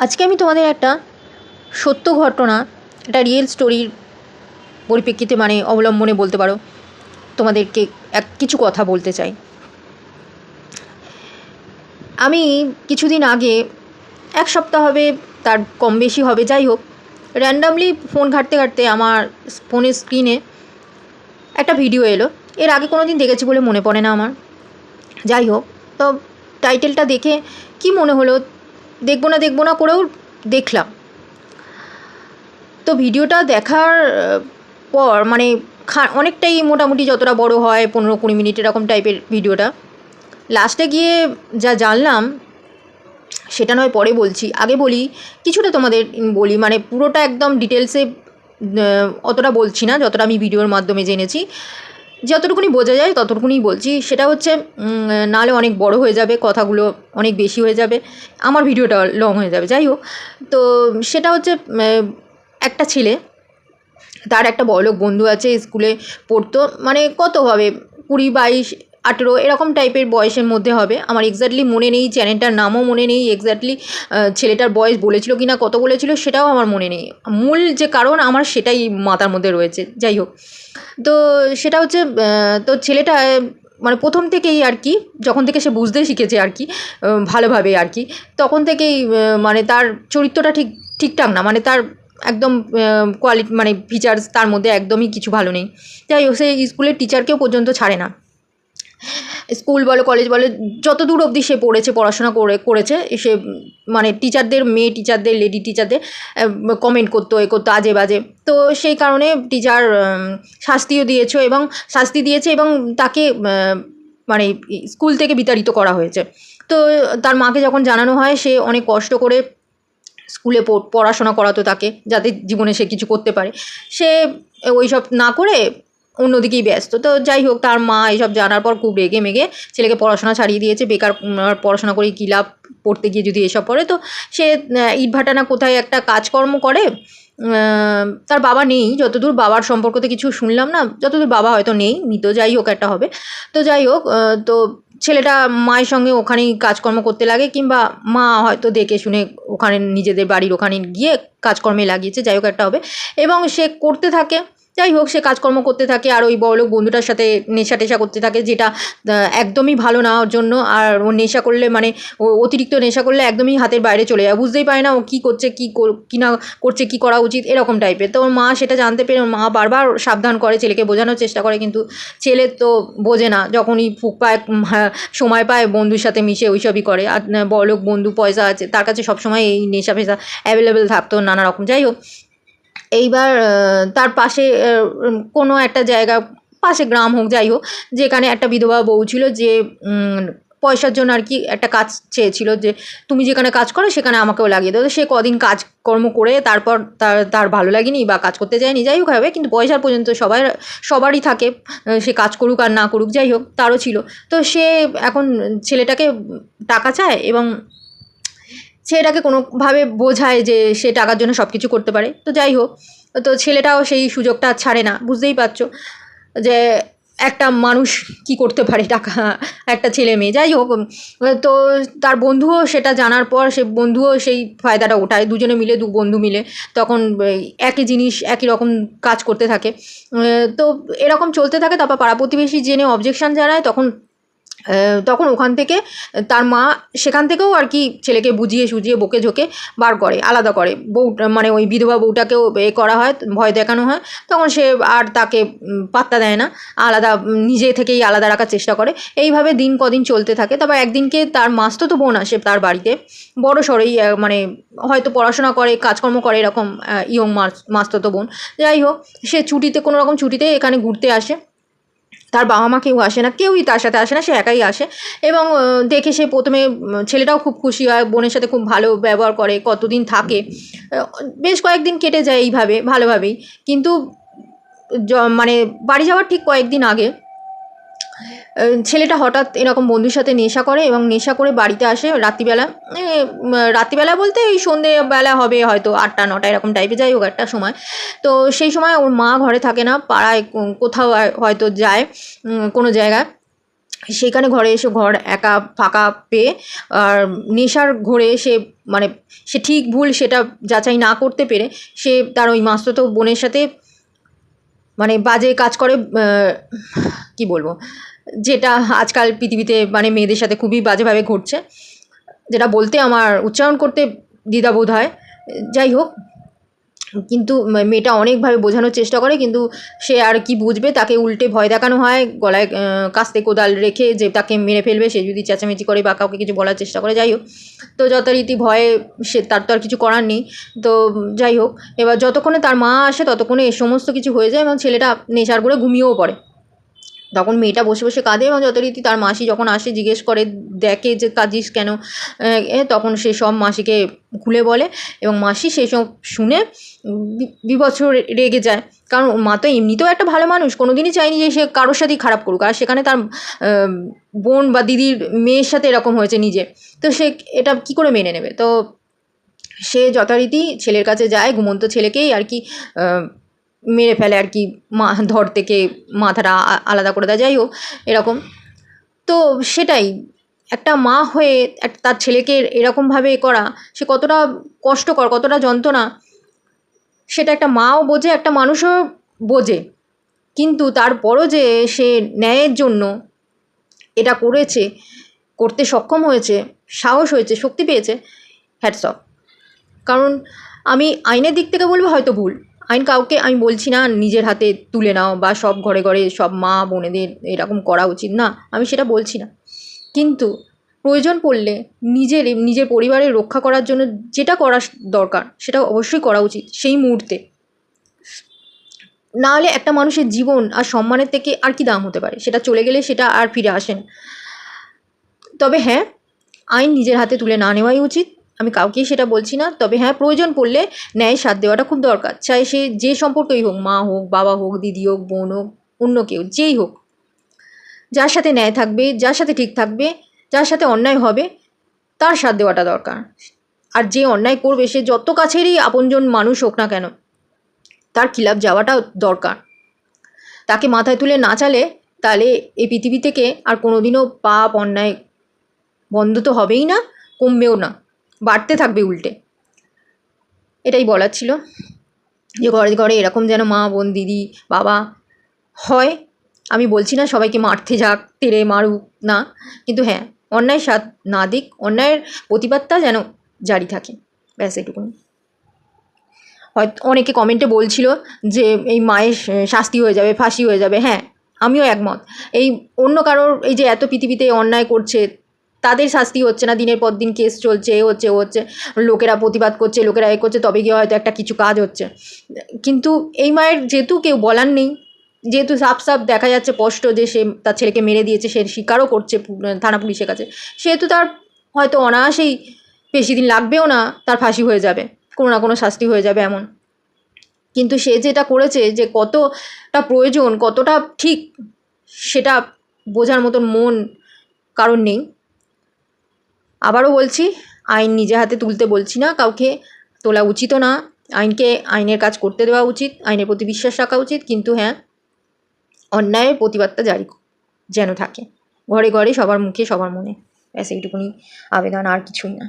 আজকে আমি তোমাদের একটা সত্য ঘটনা, একটা রিয়েল স্টোরির পরিপ্রেক্ষিতে অবলম্বনে বলতে পারো, তোমাদেরকে কিছু কথা বলতে চাই। আমি কিছুদিন আগে, এক সপ্তাহ হবে, তার কম বেশি হবে, যাই হোক, র্যান্ডামলি ফোন ঘাঁটতে ঘাঁটতে আমার ফোনের স্ক্রিনে একটা ভিডিও এলো। এর আগে কোনো দিন দেখেছি বলে মনে পড়ে না আমার। যাই হোক, তো টাইটেলটা দেখে কি মনে হলো, দেখবো না করেও দেখলাম। তো ভিডিওটা দেখার পর অনেকটাই মোটামুটি যতটা বড় হয় 15-20 মিনিট এরকম টাইপের ভিডিওটা। লাস্টে গিয়ে যা জানলাম সেটা নয় পরে বলছি, আগে বলি কিছুটা তোমাদের বলি, পুরোটা একদম ডিটেলসে অতটা বলছি না, যতটা আমি ভিডিওর মাধ্যমে জেনেছি, যতটুকুনি বোঝা যায় ততটুকুনি বলছি। সেটা হচ্ছে নাহলে অনেক বড় হয়ে যাবে, কথাগুলো অনেক বেশি হয়ে যাবে, আমার ভিডিওটা লং হয়ে যাবে। যাই হোক, তো সেটা হচ্ছে একটা ছেলে, তার একটা বড়লোক বন্ধু আছে, স্কুলে পড়তো, কত হবে 20-22-18 এরকম টাইপের বয়সের মধ্যে হবে। আমার এক্স্যাক্টলি মনে নেই, চ্যানেলটার নামও মনে নেই, এক্স্যাক্টলি ছেলেটার বয়স বলেছিল কি না, কত বলেছিল সেটাও আমার মনে নেই। মূল যে কারণ আমার সেটাই মাথার মধ্যে রয়েছে। যাই হোক, তো সেটা হচ্ছে তো ছেলেটা প্রথম থেকেই আর কি, যখন থেকে সে বুঝতে শিখেছে আর কি, ভালোভাবে আর কি, তখন থেকেই তার চরিত্রটা ঠিকঠাক না, তার একদম কোয়ালিটি ফিচার্স তার মধ্যে একদমই কিছু ভালো নেই। যাই হোক, সে স্কুলের টিচারকেও পর্যন্ত ছাড়ে না। স্কুল বলো, কলেজ বলো, যত দূর অবধি সে পড়াশোনা করেছে, সে টিচারদের, মেয়ে টিচারদের, লেডি টিচারদের কমেন্ট করতো, করতো আজে বাজে। তো সেই কারণে টিচার শাস্তি দিয়েছে এবং তাকে স্কুল থেকে বিতাড়িত করা হয়েছে। তো তার মাকে যখন জানানো হয়, সে অনেক কষ্ট করে স্কুলে পড়াশোনা করাতো তাকে, যাতে জীবনে সে কিছু করতে পারে। সে ওইসব না করে অন্যদিকেই ব্যস্ত। তো যাই হোক, তার মা এইসব জানার পর খুব রেগে মেগে ছেলেকে পড়াশোনা ছাড়িয়ে দিয়েছে। বেকার পড়াশোনা করে কী লাভ, পড়তে গিয়ে যদি এসব পড়ে। তো সে ইটভাটা না কোথায় একটা কাজকর্ম করে। তার বাবা নেই, যতদূর বাবার সম্পর্কতে কিছু শুনলাম না, যতদূর বাবা হয়তো নেই, মৃত, যাই হোক একটা হবে। তো যাই হোক, তো ছেলেটা মায়ের সঙ্গে ওখানেই কাজকর্ম করতে লাগে, কিংবা মা হয়তো দেখে শুনে ওখানে নিজেদের বাড়ির ওখানে গিয়ে কাজকর্মে লাগিয়েছে, যাই হোক একটা হবে। এবং সে করতে থাকে, যাই হোক, সে কাজকর্ম করতে থাকে আর ওই বড়লোক বন্ধুটার সাথে নেশা টেশা করতে থাকে, যেটা একদমই ভালো না ওর জন্য। আর ও নেশা করলে ও অতিরিক্ত নেশা করলে একদমই হাতের বাইরে চলে যায়, বুঝতেই পারে না ও কী করছে, কী না করছে, কী করা উচিত, এরকম টাইপের। তো ওর মা সেটা জানতে পেরে ওর মা বারবার সাবধান করে, ছেলেকে বোঝানোর চেষ্টা করে, কিন্তু ছেলে তো বোঝে না। যখনই ফুক পায়, সময় পায়, বন্ধুর সাথে মিশে ওইসবই করে। আর বড়লোক বন্ধু, পয়সা আছে তার কাছে, সবসময় এই নেশা ফেশা অ্যাভেলেবেল থাকতো নানা রকম। যাই হোক, এইবার তার পাশে কোনো একটা জায়গা, পাশে গ্রাম হোক, যাই হোক, যেখানে একটা বিধবা বউ ছিল, যে পয়সার জন্য আর কি একটা কাজ চেয়েছিল, যে তুমি যেখানে কাজ করো সেখানে আমাকেও লাগিয়ে দাও। তো সে কদিন কাজকর্ম করে তারপর তার ভালো লাগেনি বা কাজ করতে যায়নি, যাই হোক হবে, কিন্তু পয়সার পর্যন্ত সবারই থাকে, সে কাজ করুক আর না করুক, যাই হোক তারও ছিল। তো সে এখন ছেলেটাকে টাকা চায় এবং ছেলেটাকে কোনোভাবে বোঝায় যে সে টাকার জন্য সব কিছু করতে পারে। তো যাই হোক, তো ছেলেটাও সেই সুযোগটা ছাড়ে না, বুঝতেই পারছো যে একটা মানুষ কি করতে পারে, টাকা, একটা ছেলে মেয়ে। যাই হোক, তো তার বন্ধুও সেটা জানার পর, সে বন্ধুও সেই ফায়দাটা ওঠায়, দুজনে মিলে, দু বন্ধু মিলে তখন একই জিনিস, একই রকম কাজ করতে থাকে। তো এরকম চলতে থাকে। তারপর পাড়া প্রতিবেশী জেনে অবজেকশান জানায়, তখন ওখান থেকে তার মা সেখান থেকেও আর কি ছেলেকে বুঝিয়ে সুঝিয়ে বকে ঝোঁকে বার করে, আলাদা করে। ওই বিধবা বউটাকেও করা হয়, ভয় দেখানো হয়। তখন সে আর তাকে পাত্তা দেয় না, আলাদা, নিজে থেকেই আলাদা রাখার চেষ্টা করে। এইভাবে দিন কদিন চলতে থাকে। তারপর একদিনকে তার মাস্তুতো বোন আসে তার বাড়িতে, বড় সড়ই, হয়তো পড়াশোনা করে, কাজকর্ম করে, এরকম ইয়ং মাস্তুতো বোন। যাই হোক, সে ছুটিতে, কোনো রকম ছুটিতে এখানে ঘুরতে আসে। তার বাবা মা কেউ আসে না, কেউই তার সাথে আসে না, সে একাই আসে। এবং দেখে সে প্রথমে, ছেলেটাও খুব খুশি হয়, বোনের সাথে খুব ভালো ব্যবহার করে, কতদিন থাকে, বেশ কয়েকদিন কেটে যায় এইভাবে ভালোভাবেই। কিন্তু বাড়ি যাওয়ার ঠিক কয়েকদিন আগে ছেলেটা হঠাৎ এরকম বন্ধুর সাথে নেশা করে, এবং নেশা করে বাড়িতে আসে রাত্রিবেলা। রাত্রিবেলা বলতে ওই সন্ধেবেলা হবে, হয়তো 8টা-9টা এরকম টাইপে, যাই হোক একটা সময়। তো সেই সময় ওর মা ঘরে থাকে না, পাড়ায় কোথাও হয়তো যায় কোনো জায়গায়। সেখানে ঘরে এসে ঘর একা ফাঁকা পেয়ে আর নেশার ঘোরে মানে সে ঠিক ভুল সেটা যাচাই না করতে পেরে সে তার ওই মাস্তুতো বোনের সাথে মানে বাজে কাজ করে। কি বলবো, যেটা আজকাল পৃথিবীতে মানে মেয়েদের সাথে খুবই বাজেভাবে ঘটছে, যেটা বলতে আমার উচ্চারণ করতে দ্বিধাবোধ হয়। যাই হোক, কিন্তু মেয়েটা অনেকভাবে বোঝানোর চেষ্টা করে, কিন্তু সে আর কি বুঝবে, তাকে উল্টে ভয় দেখানো হয়, গলায় কাস্তে কোদাল রেখে যে তাকে মেরে ফেলবে সে যদি চেঁচামেচি করে বা কাউকে কিছু বলার চেষ্টা করে। যাই হোক, তো যথারীতি ভয়ে সে তার তো আর কিছু করার নেই। তো যাই হোক, এবার যতক্ষণে তার মা আসে ততক্ষণে এ সমস্ত কিছু হয়ে যায় এবং ছেলেটা নেশার করে ঘুমিয়েও পড়ে। তখন মেয়েটা বসে বসে কাঁদে এবং যথারীতি তার মাসি যখন আসে জিজ্ঞেস করে, দেখে যে কাঁদিস কেন, তখন সে সব মাসিকে খুলে বলে এবং মাসি সেসব শুনে বীভৎস রেগে যায়। কারণ মা তো এমনিতেও একটা ভালো মানুষ, কোনো দিনই চায়নি যে সে কারোর সাথেই খারাপ করুক, আর সেখানে তার বোন বা দিদির মেয়ের সাথে এরকম হয়েছে নিজে, তো সে এটা কি করে মেনে নেবে। তো সে যথারীতি ছেলের কাছে যায়, ঘুমন্ত ছেলেকেই আর কি মেরে ফেলে আর কি, ধর থেকে মাথাটা আলাদা করে দেয়। যাই হোক, এরকম তো সেটাই, একটা মা হয়ে তার ছেলেকে এরকমভাবে করা সে কতটা কষ্টকর, কতটা যন্ত্রণা, সেটা একটা মাও বোঝে, একটা মানুষও বোঝে। কিন্তু তারপরও যে সে ন্যায়ের জন্য এটা করেছে, করতে সক্ষম হয়েছে, সাহস হয়েছে, শক্তি পেয়েছে, হ্যাটস অফ। কারণ আমি আইনের দিক থেকে বলবো হয়তো ভুল, আইন কাউকে আমি বলছি না নিজের হাতে তুলে নাও বা সব ঘরে ঘরে সব মা বোনেদের এরকম করা উচিত না, আমি সেটা বলছি না। কিন্তু প্রয়োজন পড়লে নিজের পরিবারের রক্ষা করার জন্য যেটা করা দরকার সেটা অবশ্যই করা উচিত সেই মুহূর্তে। নাহলে একটা মানুষের জীবন আর সম্মানের থেকে আর কি দাম হতে পারে, সেটা চলে গেলে সেটা আর ফিরে আসে না। তবে হ্যাঁ, আইন নিজের হাতে তুলে না নেওয়াই উচিত, আমি কাউকেই সেটা বলছি না। তবে হ্যাঁ, প্রয়োজন পড়লে ন্যায় সাথ দেওয়াটা খুব দরকার, চাই সে যে সম্পর্কই হোক, মা হোক, বাবা হোক, দিদি হোক, বোন হোক, অন্য কেউ যেই হোক, যার সাথে ন্যায় থাকবে, যার সাথে ঠিক থাকবে, যার সাথে অন্যায় হবে তার সাথ দেওয়াটা দরকার। আর যে অন্যায় করবে সে যত কাছেরই আপনজন মানুষ হোক না কেন, তার খিলাফ যাওয়াটা দরকার। তাকে মাথায় তুলে না চালে তাহলে এই পৃথিবী থেকে আর কোনোদিনও পাপ অন্যায় বন্ধ তো হবেই না, কমবেও না, বাড়তে থাকবে উল্টে। এটাই বলার ছিল, যে ঘরে ঘরে এরকম যেন মা বোন দিদি বাবা হয়। আমি বলছি না সবাইকে মারতে যাক, তেড়ে মারুক, না, কিন্তু হ্যাঁ, অন্যায় সাথ না দিক, অন্যায়ের প্রতিবাদটা যেন জারি থাকে, ব্যাস এটুকুনি। হয়তো অনেকে কমেন্টে বলছিল যে এই মায়ের শাস্তি হয়ে যাবে, ফাঁসি হয়ে যাবে, হ্যাঁ আমিও একমত। এই অন্য কারোর এই যে এত পৃথিবীতে অন্যায় করছে তাদের শাস্তি হচ্ছে না, দিনের পর দিন কেস চলছে, এ হচ্ছে ও হচ্ছে, লোকেরা প্রতিবাদ করছে, লোকেরা এ করছে, তবে গিয়ে হয়তো একটা কিছু কাজ হচ্ছে। কিন্তু এই মায়ের যেহেতু কেউ বলার নেই, যেহেতু সাফ সাফ দেখা যাচ্ছে স্পষ্ট যে সে তার ছেলেকে মেরে দিয়েছে, সে স্বীকারও করছে থানা পুলিশের কাছে, সেহেতু তার হয়তো অনায়াসেই বেশি দিন লাগবেও না, তার ফাঁসি হয়ে যাবে, কোনো না কোনো শাস্তি হয়ে যাবে এমন। কিন্তু সে যেটা করেছে, যে কতটা প্রয়োজন, কতটা ঠিক, সেটা বোঝার মতন মন কারণ নেই। আবারও বলছি, আইন নিজে হাতে তুলতে বলছি না, কাউকে তোলা উচিতও না, আইনকে আইনের কাজ করতে দেওয়া উচিত, আইনের প্রতি বিশ্বাস রাখা উচিত, কিন্তু হ্যাঁ, অন্যায়ের প্রতিবাদটা জারি যেন থাকে ঘরে ঘরে, সবার মুখে, সবার মনে, ব্যাস এইটুকুনি আবেদন, আর কিছুই না।